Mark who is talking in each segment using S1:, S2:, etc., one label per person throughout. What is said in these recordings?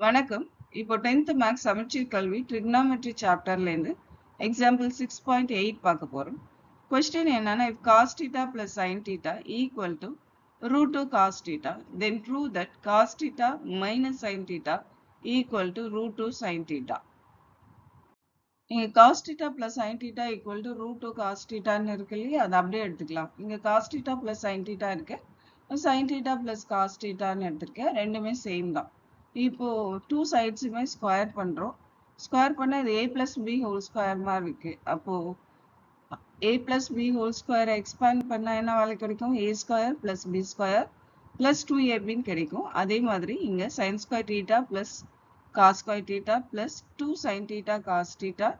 S1: வணக்கம். இப்போ 10th maths சமச்சீர் கல்வி trigonometry சாப்டர்லேருந்து எக்ஸாம்பிள் 6.8 பார்க்க போகிறோம். கொஸ்டின் என்னன்னா, if cos theta plus sin theta equal to root 2 cos theta, then prove that cos theta minus sin theta equal to root 2 sin theta. இங்கே cos theta plus sin theta equal to root 2 cos thetaன்னு இருக்கு இல்லையா, அதை அப்படியே எடுத்துக்கலாம். இங்கே cos theta plus sin theta இருக்கு, sin theta plus cos thetaன்னு எடுத்திருக்கேன். ரெண்டுமே சேம் தான். இப்போ டூ சைட்ஸுமே ஸ்கொயர் பண்ணுறோம். ஸ்கொயர் பண்ணால் இது a plus b whole square மாதிரி இருக்குது. அப்போது a plus b ஹோல் ஸ்கொயரை எக்ஸ்பேண்ட் பண்ணால் என்ன வேலை கிடைக்கும்? a square plus b square plus 2ab கிடைக்கும். அதே மாதிரி இங்கே sin square theta plus cos square theta plus 2 sin theta cos theta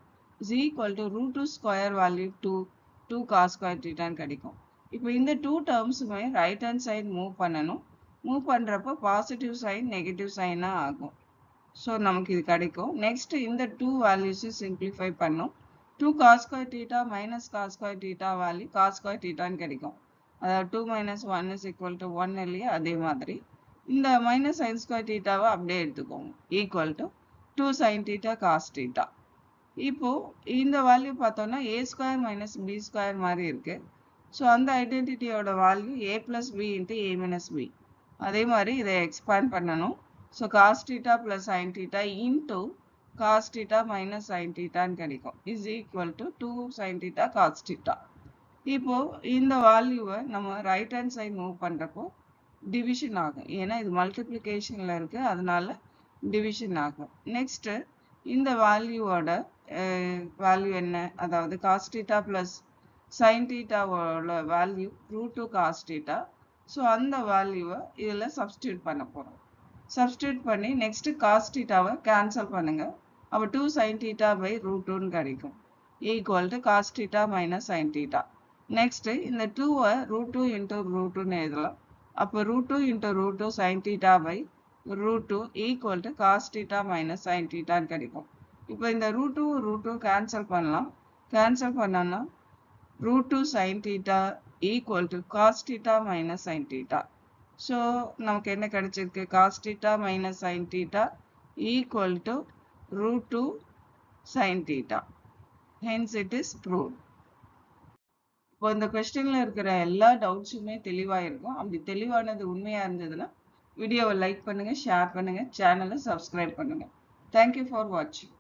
S1: is equal to root 2 square value 2 cos square தீட்டான்னு கிடைக்கும். இப்போ இந்த டூ டேர்ம்ஸுமே ரைட் ஹேண்ட் சைடு மூவ் பண்ணணும். மூவ் பண்ணுறப்போ பாசிட்டிவ் சைன் நெகட்டிவ் சைனாக ஆகும். ஸோ நமக்கு இது கிடைக்கும். நெக்ஸ்ட் இந்த டூ வேல்யூஸும் சிம்பிளிஃபை பண்ணோம். 2 cos square theta minus cos square theta value cos square தீட்டான்னு கிடைக்கும். அதாவது 2 minus 1 is equal to 1 இல்லையா, அதே மாதிரி இந்த மைனஸ் சைன் ஸ்கொயர் தீட்டாவை அப்படியே எடுத்துக்கோங்க, equal to 2 sin theta cos theta. இப்போது இந்த வேல்யூ பார்த்தோன்னா a square minus b square மாதிரி இருக்குது. ஸோ அந்த ஐடென்டிட்டியோட value a plus b into a minus b. அதே மாதிரி இதை எக்ஸ்பேண்ட் பண்ணணும். So cos theta plus sine theta into cos theta minus sine தீட்டான்னு கிடைக்கும். Is equal to 2 sin theta cos theta. இப்போது இந்த வேல்யூவை நம்ம ரைட் ஹேண்ட் சைட் மூவ் பண்ணுறப்போ டிவிஷன் ஆகும். ஏன்னா இது மல்டிப்ளிகேஷனில் இருக்குது, அதனால டிவிஷன் ஆகும். நெக்ஸ்ட்டு இந்த வேல்யூவோட வேல்யூ என்ன? அதாவது காஸ் தீட்டா ப்ளஸ் சைன் தீட்டாவோட value root 2 cos theta. So அந்த வேல்யூவை இதில் சப்ஸ்டியூட் பண்ண போகிறோம். சப்ஸ்டியூட் பண்ணி நெக்ஸ்ட்டு காஸ் தீட்டாவை கேன்சல் பண்ணுங்கள். அப்போ 2 sin தீட்டா பை ரூட் 2ன்னு கிடைக்கும், equal to cos theta minus sine theta. Next இந்த 2வை ரூட் 2 இன்ட்டு ரூட் 2ன்னு எழுதலாம். அப்போ root 2 into root 2 sin theta by root 2 equal to cos theta minus sine தீட்டான்னு கிடைக்கும். இப்போ இந்த ரூட் 2 கேன்சல் பண்ணலாம். கேன்சல் பண்ணோன்னா root 2 sin theta equal to cos theta minus sin theta. So, நமக்கு என்ன கிடைச்சிருக்கு? cos theta minus sin theta equal to root 2 sin theta. Hence it is proved. இப்போ இந்த கொஸ்டினில் இருக்கிற எல்லா டவுட்ஸுமே தெளிவாக இருக்கும். அப்படி தெளிவானது உண்மையாக இருந்ததுன்னா வீடியோவை லைக் பண்ணுங்கள், ஷேர் பண்ணுங்கள், சேனலை சப்ஸ்கிரைப் பண்ணுங்கள். தேங்க்யூ ஃபார் வாட்சிங்.